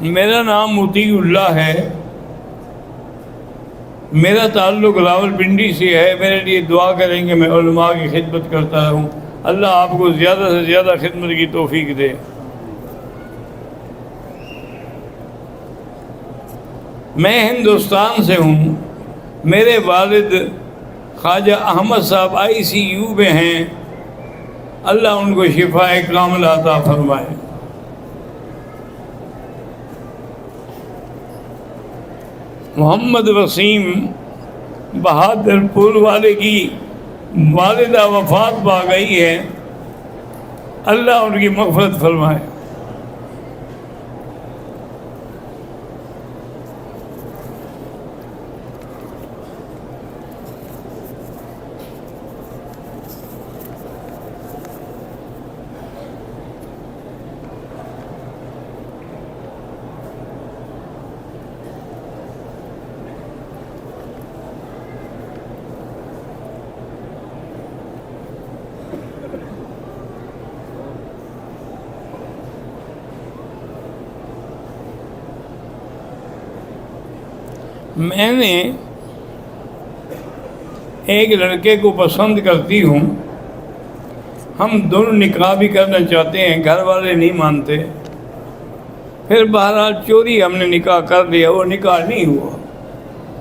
میرا نام مطیع اللہ ہے، میرا تعلق راولپنڈی سے ہے۔ میرے لیے دعا کریں کہ میں علماء کی خدمت کرتا ہوں، اللہ آپ کو زیادہ سے زیادہ خدمت کی توفیق دے۔ میں ہندوستان سے ہوں، میرے والد خواجہ احمد صاحب ICU میں ہیں، اللہ ان کو شفاء کاملہ عطا فرمائے۔ محمد وسیم بہادر پور والے کی والدہ وفات پا گئی ہے، اللہ ان کی مغفرت فرمائے۔ میں نے ایک لڑکے کو پسند کرتی ہوں، ہم دونوں نکاح بھی کرنا چاہتے ہیں، گھر والے نہیں مانتے، پھر بہرحال چوری ہم نے نکاح کر لیا، وہ نکاح نہیں ہوا۔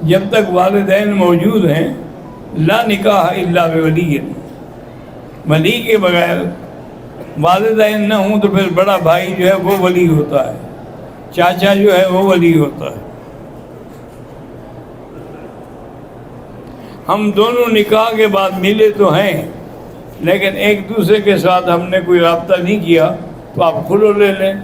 جب تک والدین موجود ہیں، لا نکاح الا بولی، ولی کے بغیر والدین نہ ہوں تو پھر بڑا بھائی جو ہے وہ ولی ہوتا ہے، چاچا جو ہے وہ ولی ہوتا ہے۔ ہم دونوں نکاح کے بعد ملے تو ہیں، لیکن ایک دوسرے کے ساتھ ہم نے کوئی رابطہ نہیں کیا، تو آپ کھلو لے لیں۔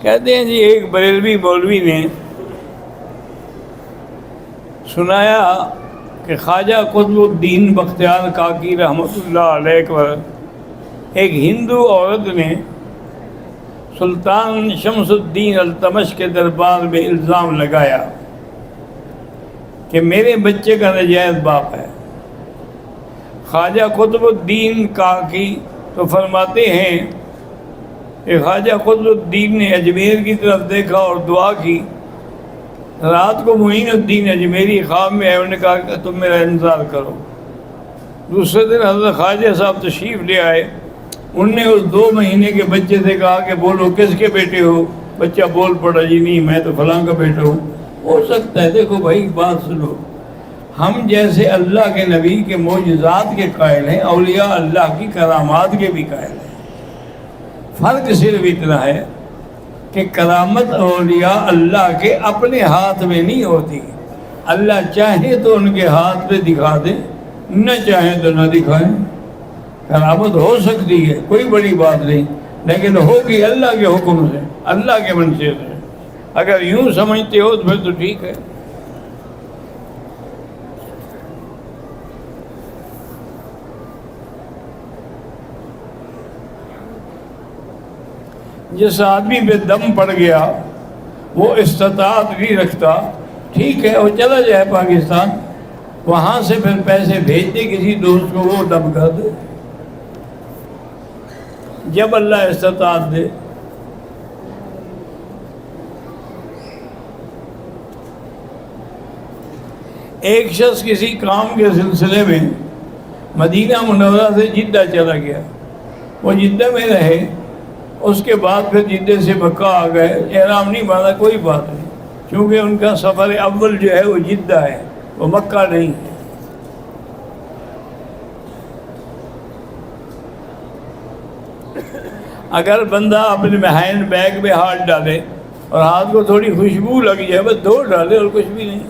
کہتے ہیں جی ایک بریلوی مولوی نے سنایا کہ خواجہ قطب الدین بختیار کاکی رحمۃ اللہ علیہ پر ایک ہندو عورت نے سلطان شمس الدین التمش کے دربار میں الزام لگایا کہ میرے بچے کا ناجائز باپ ہے۔ خواجہ قطب الدین کاکی تو فرماتے ہیں کہ خواجہ قطب الدین نے اجمیر کی طرف دیکھا اور دعا کی۔ رات کو معین الدین اجمیری خواب میں آئے، انہوں نے کہا کہ تم میرا انتظار کرو۔ دوسرے دن حضرت خواجہ صاحب تشریف لے آئے، انہوں نے اس 2 مہینے کے بچے سے کہا کہ بولو کس کے بیٹے ہو؟ بچہ بول پڑا جی نہیں میں تو فلاں کا بیٹا ہوں۔ ہو سکتا ہے، دیکھو بھائی بات سنو، ہم جیسے اللہ کے نبی کے معجزات کے قائل ہیں، اولیاء اللہ کی کرامات کے بھی قائل ہیں۔ فرق صرف اتنا ہے کہ کرامت اولیاء اللہ کے اپنے ہاتھ میں نہیں ہوتی، اللہ چاہے تو ان کے ہاتھ پہ دکھا دے، نہ چاہے تو نہ دکھائیں۔ کرامت ہو سکتی ہے، کوئی بڑی بات نہیں، لیکن ہوگی اللہ کے حکم سے، اللہ کے منشے سے۔ اگر یوں سمجھتے ہو تو پھر تو ٹھیک ہے۔ جس آدمی پہ دم پڑ گیا وہ استطاعت نہیں رکھتا، ٹھیک ہے وہ چلا جائے پاکستان، وہاں سے پھر پیسے بھیج دے کسی دوست کو، وہ دم کر دے جب اللہ استطاعت دے۔ ایک شخص کسی کام کے سلسلے میں مدینہ منورہ سے جدہ چلا گیا، وہ جدہ میں رہے، اس کے بعد پھر جدہ سے مکہ آ گئے، احرام نہیں باندھا، کوئی بات نہیں، کیونکہ ان کا سفر اول جو ہے وہ جدہ ہے، وہ مکہ نہیں ہے۔ اگر بندہ اپنے ہینڈ بیگ میں ہاتھ ڈالے اور ہاتھ کو تھوڑی خوشبو لگ جائے، بس دھو ڈالے اور کچھ بھی نہیں۔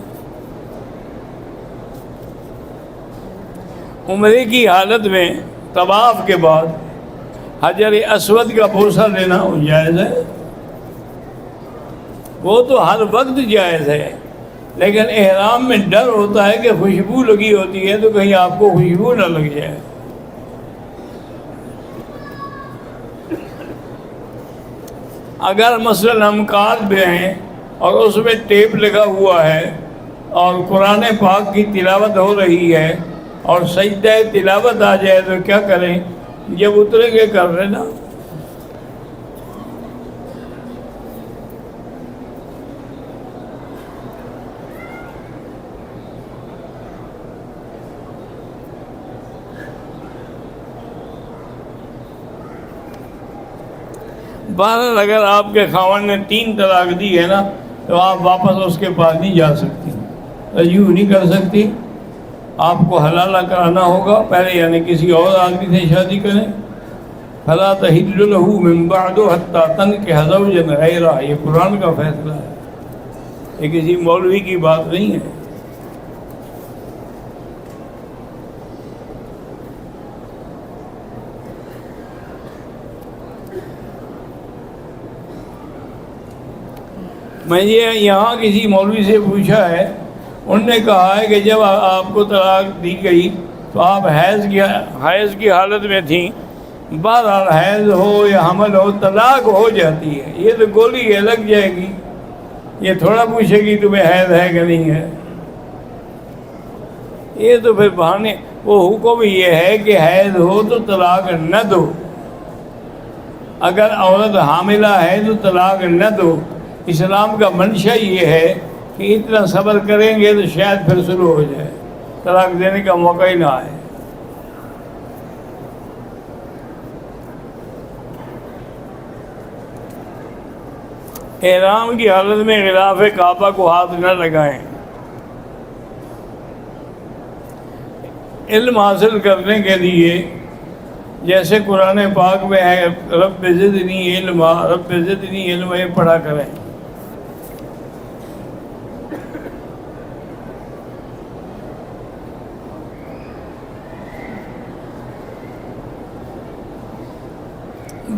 عمرے کی حالت میں طواف کے بعد حجر اسود کا بوسہ لینا جائز ہے، وہ تو ہر وقت جائز ہے، لیکن احرام میں ڈر ہوتا ہے کہ خوشبو لگی ہوتی ہے تو کہیں آپ کو خوشبو نہ لگ جائے۔ اگر مثلا ہم کار میں ہیں اور اس میں ٹیپ لگا ہوا ہے اور قرآن پاک کی تلاوت ہو رہی ہے اور سجدہ تلاوت آ جائے تو کیا کریں؟ جب اتریں گے کر لینا۔ بہرحال اگر آپ کے خاوند نے 3 طلاق دی ہے نا تو آپ واپس اس کے پاس نہیں جا سکتی، رجوع نہیں کر سکتی، آپ کو حلالہ کرانا ہوگا پہلے، یعنی کسی اور آدمی سے شادی کریں۔ فَلَا تَحِلُّ لَهُ مِن بَعْدُ حَتَّى تَنكِحَ زَوْجًا غَيْرَهُ، یہ قرآن کا فیصلہ ہے، یہ کسی مولوی کی بات نہیں ہے۔ میں یہ یہاں کسی مولوی سے پوچھا ہے، انہوں نے کہا ہے کہ جب آپ کو طلاق دی گئی تو آپ حیض کی حالت میں تھیں، بہرحال حیض ہو یا حمل ہو طلاق ہو جاتی ہے، یہ تو گولی ہے لگ جائے گی، یہ تھوڑا پوچھے گی تمہیں حیض ہے کہ نہیں ہے، یہ تو پھر بہانے۔ وہ حکم یہ ہے کہ حیض ہو تو طلاق نہ دو، اگر عورت حاملہ ہے تو طلاق نہ دو۔ اسلام کا منشا یہ ہے کہ اتنا صبر کریں گے تو شاید پھر شروع ہو جائے، طلاق دینے کا موقع ہی نہ آئے۔ احرام کی حالت میں غلاف کعبہ کو ہاتھ نہ لگائیں۔ علم حاصل کرنے کے لیے جیسے قرآن پاک میں ہے رب زدنی علما، رب زدنی علما، یہ پڑھا کریں۔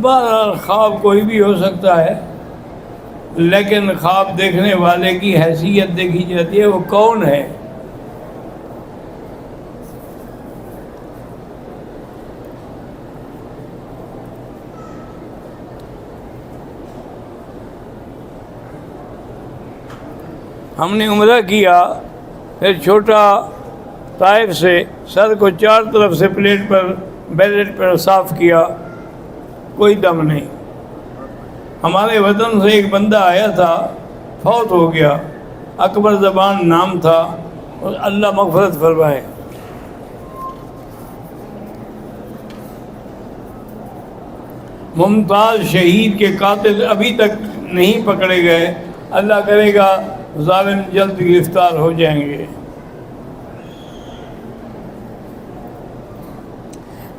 بہرحال خواب کوئی بھی ہو سکتا ہے، لیکن خواب دیکھنے والے کی حیثیت دیکھی جاتی ہے، وہ کون ہے۔ ہم نے عمرہ کیا، پھر چھوٹا طائف سے سر کو 4 طرف سے پلیٹ پر بیلٹ پر صاف کیا، کوئی دم نہیں۔ ہمارے وطن سے ایک بندہ آیا تھا، فوت ہو گیا، اکبر زبان نام تھا، اور اللہ مغفرت فرمائے۔ ممتاز شہید کے قاتل ابھی تک نہیں پکڑے گئے، اللہ کرے گا ظالم جلد گرفتار ہو جائیں گے۔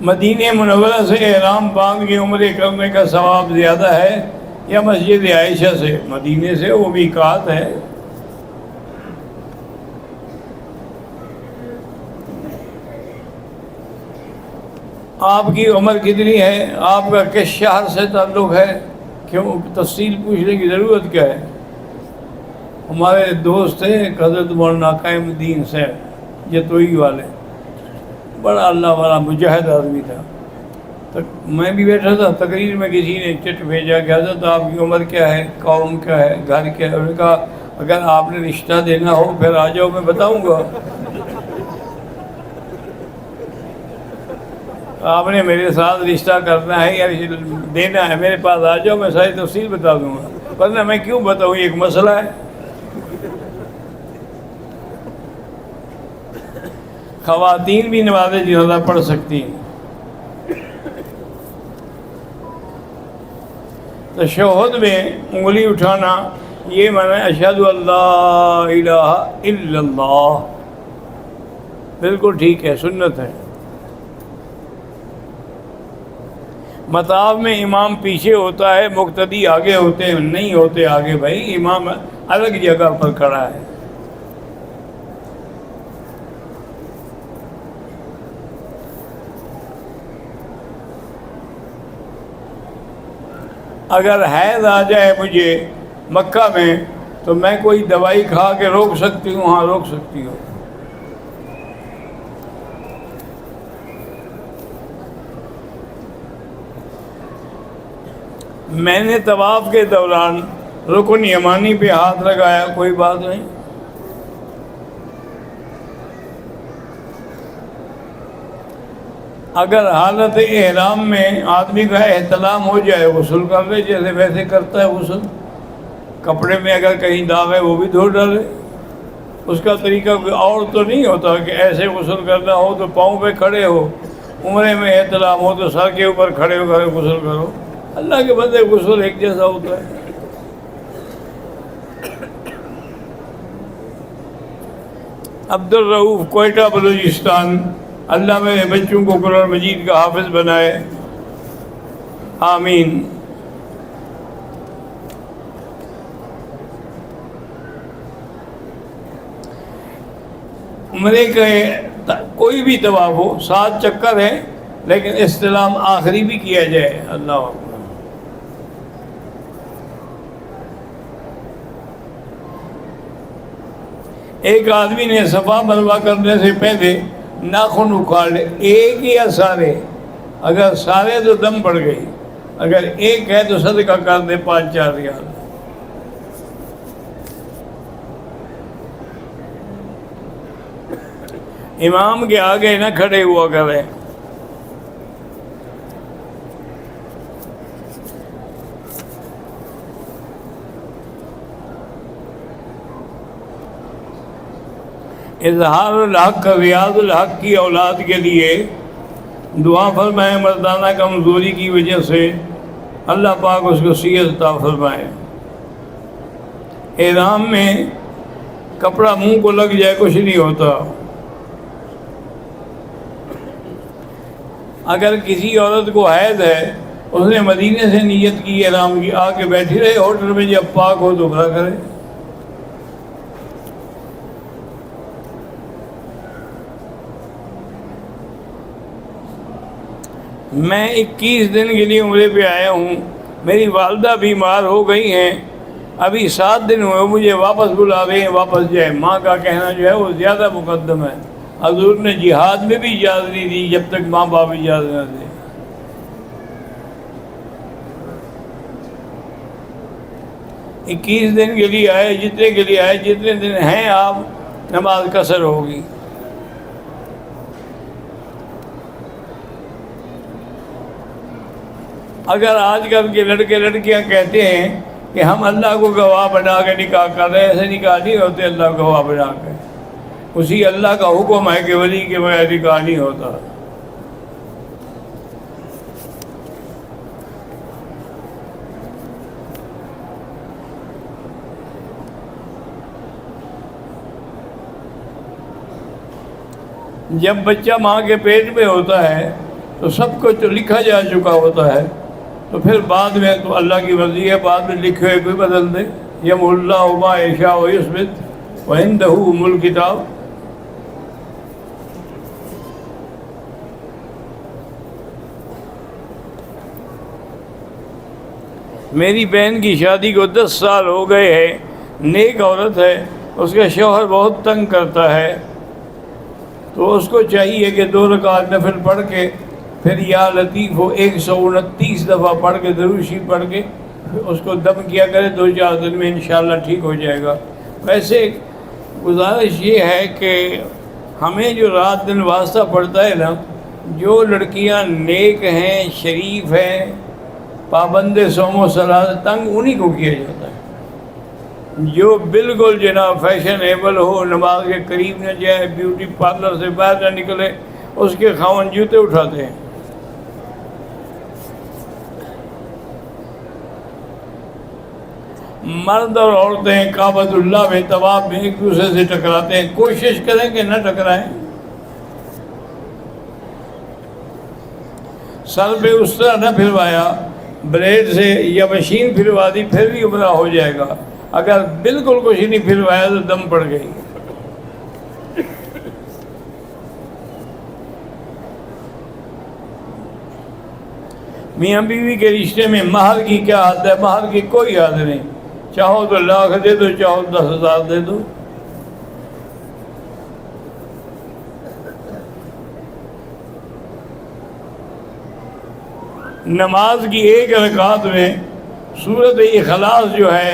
مدینہ منورہ سے احرام باندھ کے عمرے کرنے کا ثواب زیادہ ہے یا مسجد عائشہ سے؟ مدینے سے، وہ میقات ہے۔ آپ کی عمر کتنی ہے؟ آپ کا کس شہر سے تعلق ہے؟ کیوں تفصیل پوچھنے کی ضرورت کیا ہے؟ ہمارے دوست تھے حضرت مولانا قائم الدین صاحب جتوئی والے، بڑا اللہ والا مجاہد آدمی تھا۔ میں بھی بیٹھا تھا، تقریر میں کسی نے چٹ بھیجا کہ حضرت آپ کی عمر کیا ہے، قوم کیا ہے، گھر کیا ہے؟ انہوں نے کہا اگر آپ نے رشتہ دینا ہو پھر آ جاؤ، میں بتاؤں گا۔ آپ نے میرے ساتھ رشتہ کرنا ہے یا دینا ہے، میرے پاس آ جاؤ، میں ساری تفصیل بتا دوں گا، ورنہ میں کیوں بتاؤں، ایک مسئلہ ہے۔ خواتین بھی نماز جنازہ پڑھ سکتی ہیں۔ تشہد میں انگلی اٹھانا یہ معنی اشہد اللہ الہ الا اللہ، بالکل ٹھیک ہے، سنت ہے۔ مطاف میں امام پیچھے ہوتا ہے، مقتدی آگے ہوتے ہیں، نہیں ہوتے آگے، بھائی امام الگ جگہ پر کھڑا ہے۔ اگر حیض آ جائے مجھے مکہ میں تو میں کوئی دوائی کھا کے روک سکتی ہوں؟ ہاں روک سکتی ہوں. میں نے طواف کے دوران رکن یمانی پہ ہاتھ لگایا، کوئی بات نہیں. اگر حالت احرام میں آدمی کا احتلام ہو جائے، غسل کر لے جیسے ویسے کرتا ہے غسل. کپڑے میں اگر کہیں داغ ہے وہ بھی دھو ڈالے. اس کا طریقہ کوئی اور تو نہیں ہوتا کہ ایسے غسل کرنا ہو تو پاؤں پہ کھڑے ہو، عمرے میں احتلام ہو تو سر کے اوپر کھڑے ہو کر غسل کرو. اللہ کے بندے غسل ایک جیسا ہوتا ہے. عبد الرؤوف، کوئٹہ، بلوچستان. اللہ میرے بچوں کو قرآن مجید کا حافظ بنائے، آمین. عمرے کا کوئی بھی طواف ہو، 7 چکر ہے لیکن استلام آخری بھی کیا جائے. اللہ اکبر. ایک آدمی نے صفا مروا کرنے سے پہلے ناخن اکھاڑ لے، ایک یا سارے؟ اگر سارے تو دم پڑ گئی، اگر ایک ہے تو صدقہ کر دے 5-4 ریال. امام کے آگے نہ کھڑے ہوا کریں. اظہار الحق، ریاض الحق کی اولاد کے لیے دعا فرمائیں. مردانہ کمزوری کی وجہ سے اللہ پاک اس کو صحت عطا فرمائے. احرام میں کپڑا منہ کو لگ جائے کچھ نہیں ہوتا. اگر کسی عورت کو حیض ہے، اس نے مدینے سے نیت کی احرام کی، آ کے بیٹھی رہے ہوٹل میں، جب پاک ہو تو کھڑا کرے. میں 21 دن کے لیے عمرے پہ آیا ہوں. میری والدہ بیمار ہو گئی ہیں، ابھی 7 دن ہوئے، مجھے واپس بلا رہے ہیں واپس جائے. ماں کا کہنا جو ہے وہ زیادہ مقدم ہے. حضور نے جہاد میں بھی اجازت نہیں دی جب تک ماں باپ اجازت نہ دے. اکیس دن کے لیے آئے، جتنے کے لیے آئے، جتنے دن ہیں آپ، نماز قصر ہوگی. اگر آج کل کے لڑکے لڑکیاں کہتے ہیں کہ ہم اللہ کو گواہ بنا کے نکاح کر رہے ہیں، ایسے نکاح نہیں ہوتے. اللہ کو گواہ بنا کے، اسی اللہ کا حکم ہے کہ ولی کے بغیر نکاح نہیں ہوتا. جب بچہ ماں کے پیٹ میں ہوتا ہے تو سب کچھ تو لکھا جا چکا ہوتا ہے، تو پھر بعد میں تو اللہ کی مرضی ہے، بعد میں لکھے ہوئے کوئی بدل دے. یمحو اللہ ما یشاء ویثبت وعندہ ام الکتاب. میری بہن کی شادی کو 10 سال ہو گئے ہیں، نیک عورت ہے، اس کا شوہر بہت تنگ کرتا ہے، تو اس کو چاہیے کہ 2 رکعت نفل پڑھ کے پھر یا لطیف ہو 129 دفعہ پڑھ کے درود شریف پڑھ کے اس کو دم کیا کرے. 2-4 دن میں انشاءاللہ ٹھیک ہو جائے گا. ویسے گزارش یہ ہے کہ ہمیں جو رات دن واسطہ پڑتا ہے نا، جو لڑکیاں نیک ہیں، شریف ہیں، پابند صوم و صلات، تنگ انہی کو کیا جاتا ہے. جو بالکل جناب فیشنیبل ہو، نماز کے قریب نہ جائے، بیوٹی پارلر سے باہر نہ نکلے، اس کے خاوند جوتے اٹھاتے ہیں. مرد اور عورتیں کعبۃ اللہ میں طواف میں ایک دوسرے سے ٹکراتے ہیں. کوشش کریں کہ نہ ٹکرائیں. سر پہ اس طرح نہ پھروایا، بلیڈ سے یا مشین پھروا دی پھر بھی عمرہ ہو جائے گا. اگر بالکل کچھ نہیں پھروایا تو دم پڑ گئی. میاں بیوی کے رشتے میں مہر کی کیا حد ہے؟ مہر کی کوئی حد نہیں. چاہو تو لاکھ دے دو، چاہو 10,000 دے دو۔ نماز کی ایک رکعت میں سورۃ اخلاص جو ہے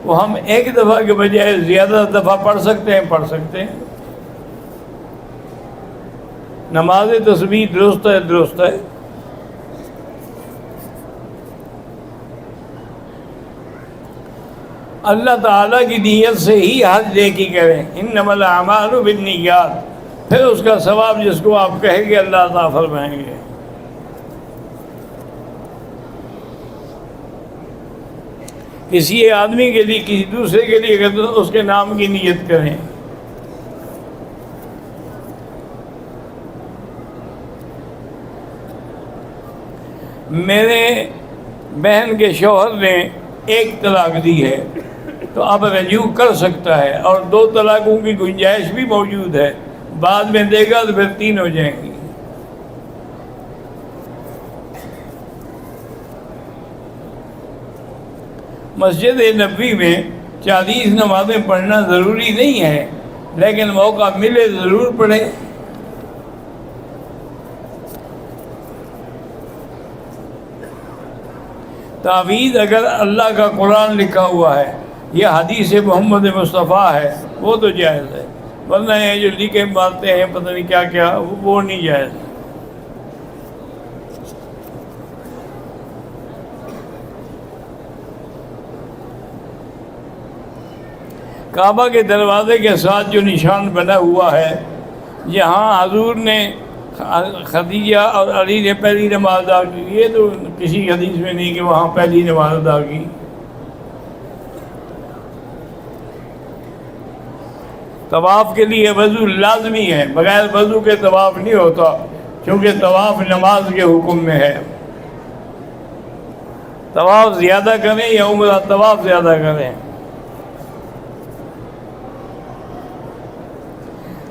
وہ ہم ایک دفعہ کے بجائے زیادہ دفعہ پڑھ سکتے ہیں۔ نماز تسبیح درست ہے۔ اللہ تعالیٰ کی نیت سے ہی حج نیکی کریں، انما الاعمال بالنیات، پھر اس کا ثواب جس کو آپ کہیں گے اللہ تعالیٰ فرمائیں گے۔ کسی آدمی کے لیے، کسی دوسرے کے لیے کرتے تو اس کے نام کی نیت کریں۔ میرے بہن کے شوہر نے ایک طلاق دی ہے تو اب رجوع کر سکتا ہے، اور 2 طلاقوں کی گنجائش بھی موجود ہے، بعد میں دے گا تو پھر 3 ہو جائیں گی۔ مسجد نبوی میں 40 نمازیں پڑھنا ضروری نہیں ہے، لیکن موقع ملے ضرور پڑھے۔ تعویذ اگر اللہ کا قرآن لکھا ہوا ہے یا حدیث محمد مصطفیٰ ہے وہ تو جائز ہے، ورنہ یہ جو لکھے مارتے ہیں پتہ نہیں کیا کیا، وہ نہیں جائز۔ کعبہ کے دروازے کے ساتھ جو نشان بنا ہوا ہے، جہاں حضور نے خدیجہ اور علی نے پہلی نماز ادا کی، یہ تو کسی حدیث میں نہیں کہ وہاں پہلی نماز ادا کی۔ طواف کے لیے وضو لازمی ہے، بغیر وضو کے طواف نہیں ہوتا، کیونکہ طواف نماز کے حکم میں ہے۔ طواف زیادہ کریں یا عمرہ طواف زیادہ کریں۔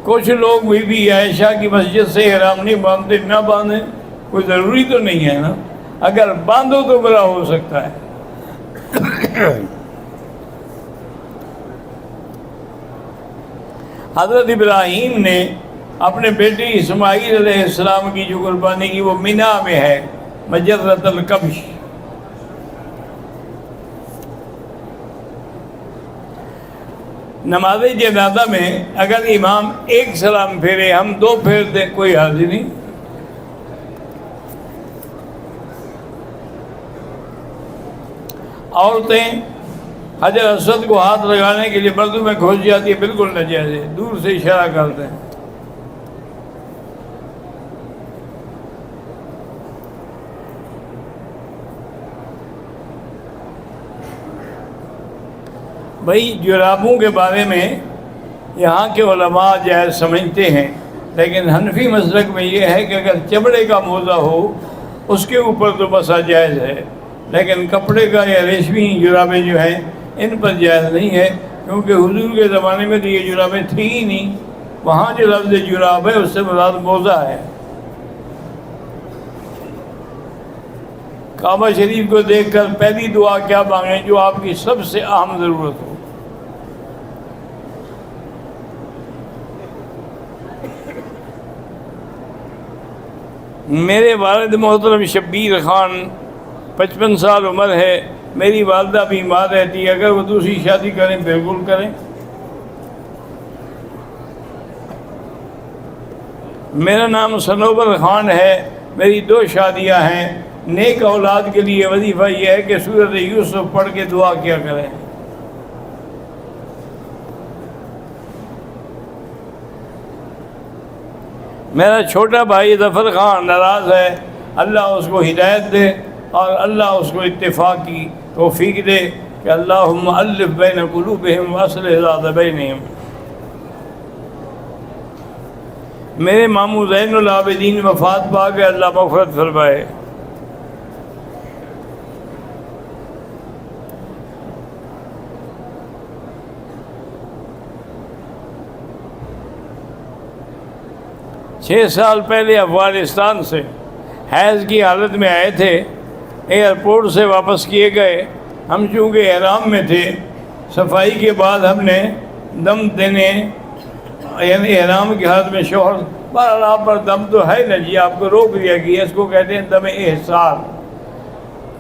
کچھ لوگ بھی عائشہ کی مسجد سے احرام نہیں باندھتے، نہ باندھیں، کوئی ضروری تو نہیں ہے نا، اگر باندھو تو برا ہو سکتا ہے۔ حضرت ابراہیم نے اپنے بیٹے اسماعیل علیہ السلام کی جو قربانی کی وہ مینا میں ہے، مجرۃ الکبش۔ نماز جنازہ میں اگر امام ایک سلام پھیرے، ہم 2 پھیر دیں، کوئی حرج نہیں۔ عورتیں حجر اسود کو ہاتھ لگانے کے لیے مردوں میں گھس جاتی ہے، بالکل ناجائز ہے، دور سے اشارہ کرتے ہیں۔ بھائی جرابوں کے بارے میں یہاں کے علماء جائز سمجھتے ہیں، لیکن حنفی مسلک میں یہ ہے کہ اگر چمڑے کا موزہ ہو اس کے اوپر تو بسا جائز ہے، لیکن کپڑے کا یا ریشمی جرابیں جو ہیں ان پر جائز نہیں ہے، کیونکہ حضور کے زمانے میں تو یہ جرابیں تھیں ہی نہیں۔ وہاں جو لفظ جراب ہے اس سے مراد موزہ ہے۔ کعبہ شریف کو دیکھ کر پہلی دعا کیا مانگیں جو آپ کی سب سے اہم ضرورت ہو۔ میرے والد محترم شبیر خان 55 سال عمر ہے، میری والدہ بیمار رہتی ہے، اگر وہ دوسری شادی کریں بالکل کریں۔ میرا نام صنوبر خان ہے، میری 2 شادیاں ہیں۔ نیک اولاد کے لیے وظیفہ یہ ہے کہ سورۃ یوسف پڑھ کے دعا کیا کریں۔ میرا چھوٹا بھائی ظفر خان ناراض ہے، اللہ اس کو ہدایت دے اور اللہ اس کو اتفاق کی توفیق دے کہ اللہم الف بین قلوبہم واصلح ذات بینہم۔ میرے ماموں زین العابدین وفات پا گئے، اللہ مغفرت فرمائے۔ چھ سال پہلے افغانستان سے حیض کی حالت میں آئے تھے، ایئرپورٹ سے واپس کیے گئے۔ ہم چونکہ احرام میں تھے صفائی کے بعد ہم نے دم دینے یعنی احرام کی حالت میں شوہر پر آپ پر دم تو ہے نا جی، آپ کو روک دیا گیا، اس کو کہتے ہیں دم احسار.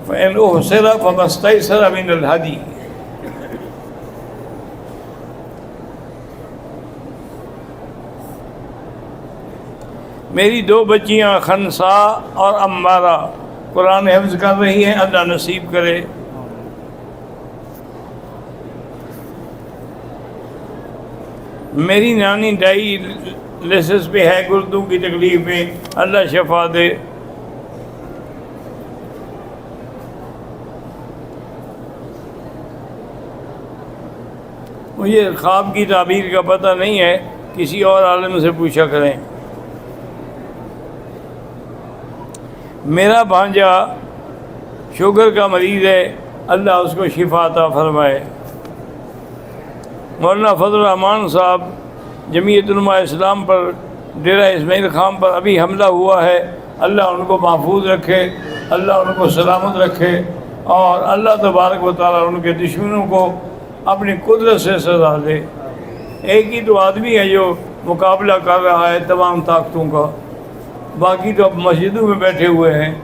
فَإِنْ أُحْصِرَ فَمَا اسْتَيْسَرَ مِنَ الْهَدْيِ. میری 2 بچیاں خنسا اور امارہ قرآن حفظ کر رہی ہیں، اللہ نصیب کرے. میری نانی ڈائیلیسس پہ ہے، گردوں کی تکلیف میں، اللہ شفا دے. مجھے خواب کی تعبیر کا پتہ نہیں ہے، کسی اور عالم سے پوچھا کریں. میرا بھانجا شوگر کا مریض ہے، اللہ اس کو شفا عطا فرمائے. مولانا فضل الرحمان صاحب جمعیت علماء اسلام پر ڈیرہ اسماعیل خان پر ابھی حملہ ہوا ہے، اللہ ان کو محفوظ رکھے، اللہ ان کو سلامت رکھے، اور اللہ تبارک و تعالیٰ ان کے دشمنوں کو اپنی قدرت سے سزا دے. ایک ہی تو آدمی ہے جو مقابلہ کر رہا ہے تمام طاقتوں کا، باقی تو اب مسجدوں میں بیٹھے ہوئے ہیں.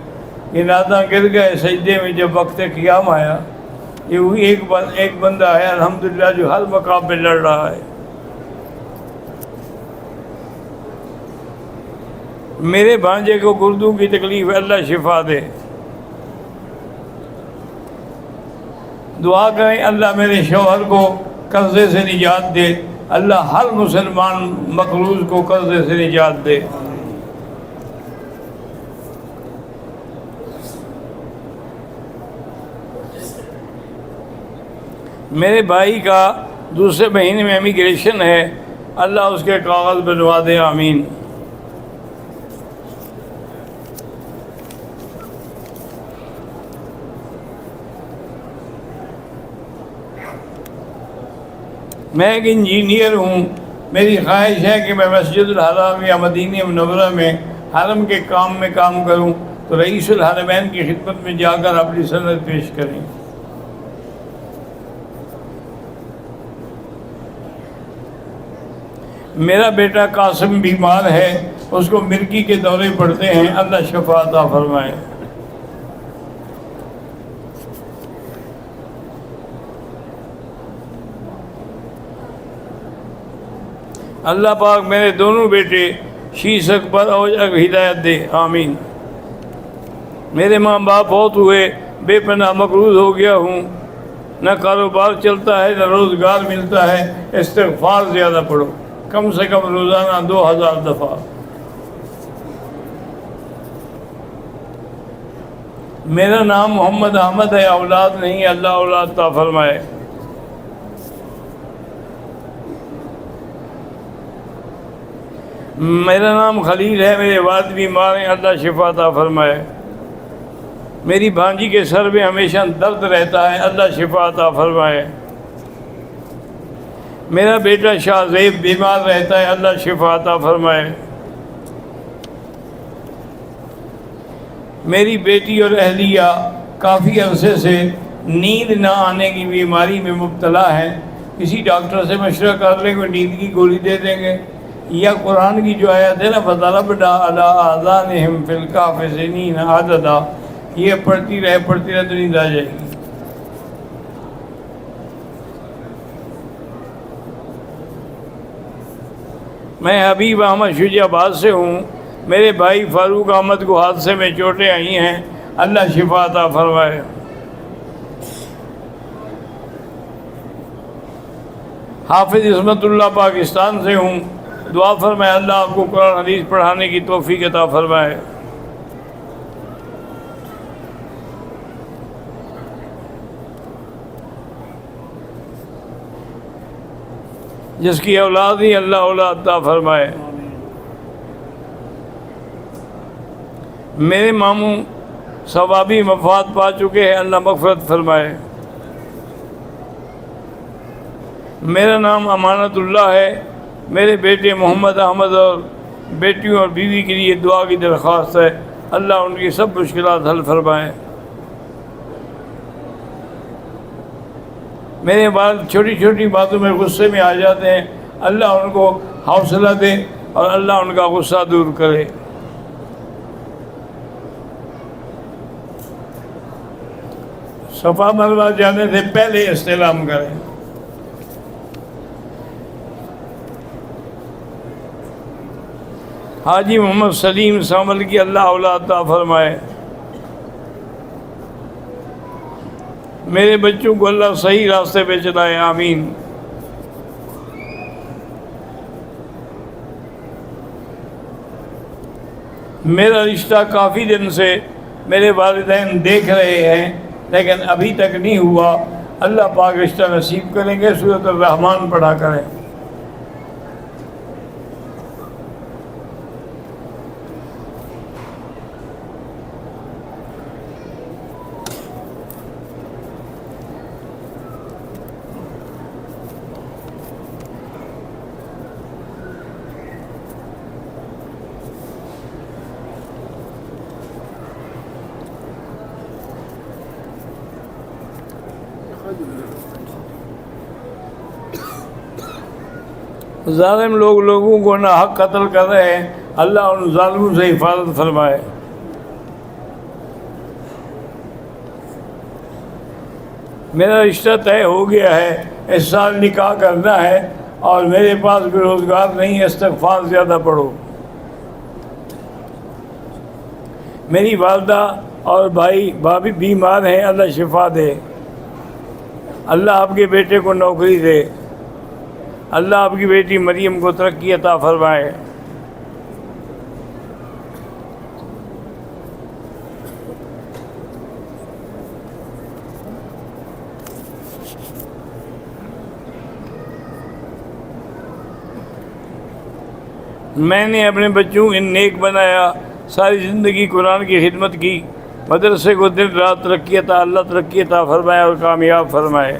یہ ناداں گر گئے سجدے میں جب وقت قیام آیا. یہ وہی ایک بندہ ہے الحمدللہ جو ہر مقام پہ لڑ رہا ہے. میرے بھانجے کو گردوں کی تکلیف ہے، اللہ شفا دے. دعا کریں اللہ میرے شوہر کو قرضے سے نجات دے، اللہ ہر مسلمان مقروض کو قرضے سے نجات دے. میرے بھائی کا دوسرے مہینے میں امیگریشن ہے، اللہ اس کے کاغذ بنوا دے، آمین. میں ایک انجینئر ہوں، میری خواہش ہے کہ میں مسجد الحرام یا مدینہ منورہ میں حرم کے کام میں کام کروں تو رئیس الحرمین کی خدمت میں جا کر اپنی سند پیش کریں. میرا بیٹا قاسم بیمار ہے، اس کو مرگی کے دورے پڑتے ہیں، اللہ شفا عطا فرمائے. اللہ پاک میرے دونوں بیٹے شیش اکبر اور ہدایت دے، آمین. میرے ماں باپ بہت ہوئے، بے پناہ مقروض ہو گیا ہوں، نہ کاروبار چلتا ہے نہ روزگار ملتا ہے. استغفار زیادہ پڑھو، کم سے کم روزانہ 2000 دفعہ. میرا نام محمد احمد ہے، اولاد نہیں، اللہ اولاد عطا فرمائے. میرا نام خلیل ہے، میرے والد بیمار ہیں، اللہ شفا عطا فرمائے. میری بھانجی کے سر میں ہمیشہ درد رہتا ہے، اللہ شفا عطا فرمائے. میرا بیٹا شاہ زیب بیمار رہتا ہے، اللہ شفا عطا فرمائے. میری بیٹی اور اہلیہ کافی عرصے سے نیند نہ آنے کی بیماری میں مبتلا ہے، کسی ڈاکٹر سے مشورہ کر لیں، کوئی نیند کی گولی دے دیں گے، یا قرآن کی جو آیت ہے نا فَضَرَبْنَا عَلَىٰ آذَانِهِمْ فِي الْكَهْفِ سِنِينَ عَدَدًا، یہ پڑھتی رہے تو نیند آ جائے گی. میں حبیب احمد شجاع آباد سے ہوں، میرے بھائی فاروق احمد کو حادثے میں چوٹیں آئی ہیں، اللہ شفا عطا فرمائے. حافظ عصمت اللہ پاکستان سے ہوں، دعا فرمائے اللہ آپ کو قرآن حدیث پڑھانے کی توفیق عطا فرمائے. جس کی اولاد ہی اللہ اولاد عطا فرمائے. میرے ماموں ثوابی مفاد پا چکے ہیں، اللہ مغفرت فرمائے. میرا نام امانت اللہ ہے، میرے بیٹے محمد احمد اور بیٹیوں اور بیوی کے لیے دعا کی درخواست ہے، اللہ ان کی سب مشکلات حل فرمائے. میرے والد چھوٹی چھوٹی باتوں میں غصے میں آ جاتے ہیں، اللہ ان کو حوصلہ دے اور اللہ ان کا غصہ دور کرے۔ صفا مروا جانے سے پہلے استعلام کریں۔ حاجی محمد سلیم سامل کی اللہ اولاد عطا فرمائے۔ میرے بچوں کو اللہ صحیح راستے پہ چلائے، آمین۔ میرا رشتہ کافی دن سے میرے والدین دیکھ رہے ہیں لیکن ابھی تک نہیں ہوا، اللہ پاک رشتہ نصیب کریں گے۔ سورۃ الرحمن پڑھا کریں۔ ظالم لوگ لوگوں کو ناحق قتل کر رہے ہیں، اللہ ان ظالموں سے حفاظت فرمائے۔ میرا رشتہ طے ہو گیا ہے، اس سال نکاح کرنا ہے اور میرے پاس بھی روزگار نہیں ہے، استغفار زیادہ پڑھو۔ میری والدہ اور بھائی بھابھی بیمار ہیں، اللہ شفا دے۔ اللہ آپ کے بیٹے کو نوکری دے۔ اللہ آپ کی بیٹی مریم کو ترقی عطا فرمائے۔ میں نے اپنے بچوں کو نیک بنایا، ساری زندگی قرآن کی خدمت کی، مدرسے کو دن رات ترقی عطا، اللہ ترقی عطا فرمائے اور کامیاب فرمائے۔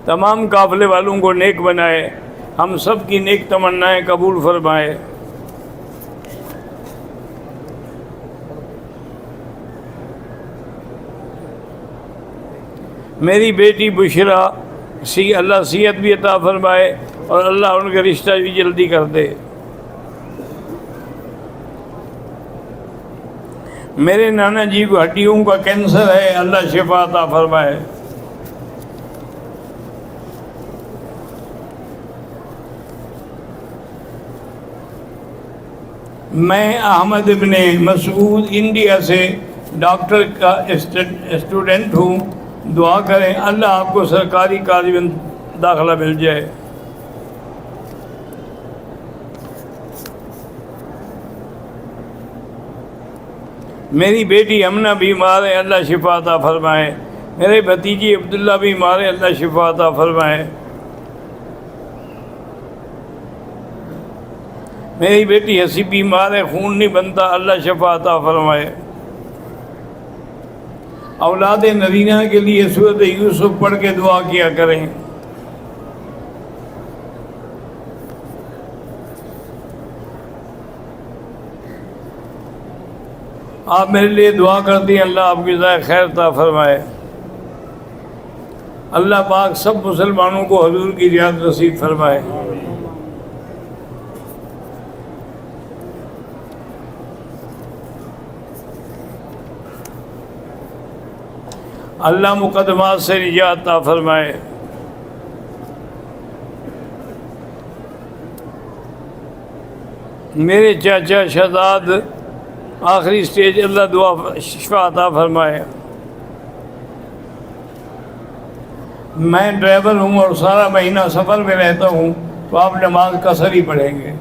تمام قافلے والوں کو نیک بنائے، ہم سب کی نیک تمنائیں قبول فرمائے۔ میری بیٹی بشرا اللہ صحت بھی عطا فرمائے اور اللہ ان کا رشتہ بھی جلدی کر دے۔ میرے نانا جی کو ہڈیوں کا کینسر ہے، اللہ شفا عطا فرمائے۔ میں احمد ابن مسعود انڈیا سے ڈاکٹر کا اسٹوڈنٹ ہوں، دعا کریں اللہ آپ کو سرکاری کالج میں داخلہ مل جائے۔ میری بیٹی امنہ بیمار ہے، اللہ شفا عطا فرمائے۔ میرے بھتیجی عبداللہ بیمار ہے، اللہ شفا عطا فرمائے۔ میری بیٹی حسی بیمار ہے، خون نہیں بنتا، اللہ شفا عطا فرمائے۔ اولاد نرینہ کے لیے سورۃ یوسف پڑھ کے دعا کیا کریں۔ آپ میرے لیے دعا کرتی ہیں، اللہ آپ کی ذائقہ خیر عطا فرمائے۔ اللہ پاک سب مسلمانوں کو حضور کی زیارت نصیب فرمائے۔ اللہ مقدمات سے نجات عطا فرمائے۔ میرے چاچا شہزاد آخری سٹیج، اللہ دعا شفا عطا فرمائے۔ میں ڈرائیور ہوں اور سارا مہینہ سفر میں رہتا ہوں، تو آپ نماز قصر ہی پڑھیں گے۔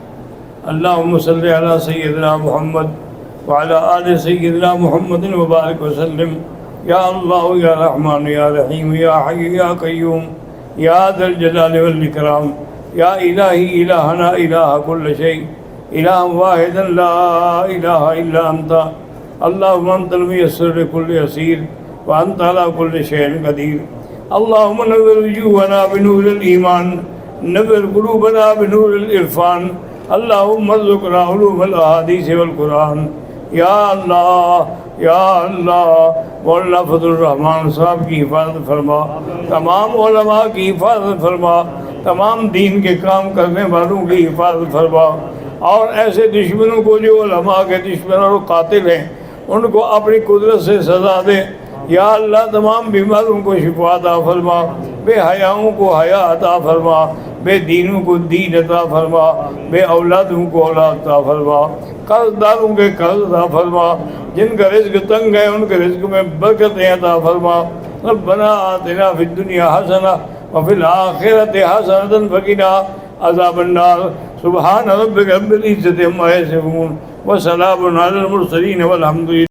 اللہم صلی علی سیدنا محمد وعلی آل سیدنا محمد وبارک وسلم۔ یا اللہ یا رحمان یا رحیم یا حی یا قیوم یا ذا الجلال والاکرام یا الہی الہنا الہ کل شیء الہ واحد لا الہ الا انت اللہم انت المیسر لکل یسیر وانت علی کل شیء قدیر۔ اللہم نور وجوہنا بنور الایمان، نور قلوبنا بنور العرفان، اللہم ارزقنا علوم الاحادیث والقرآن۔ یا اللہ یا اللہ مولانا فضل الرحمان صاحب کی حفاظت فرما، تمام علماء کی حفاظت فرما، تمام دین کے کام کرنے والوں کی حفاظت فرما، اور ایسے دشمنوں کو جو علماء کے دشمن اور قاتل ہیں ان کو اپنی قدرت سے سزا دے۔ یا اللہ تمام بیماروں کو شفا عطا فرما، بے حیاؤں کو حیا عطا فرما، بے دینوں کو دین عطا فرما، بے اولادوں کو اولاد عطا فرما، قرض داروں کے قرض عطا فرما، جن کا رزق تنگ ہے ان کے رزق میں برکتیں عطا فرما۔ ربنا آتنا فی الدنیا حسنہ وفی الآخرۃ حسنۃ وقنا عذاب النار۔ سبحان ربک رب العزۃ عما یصفون وسلام علی المرسلین والحمد للہ۔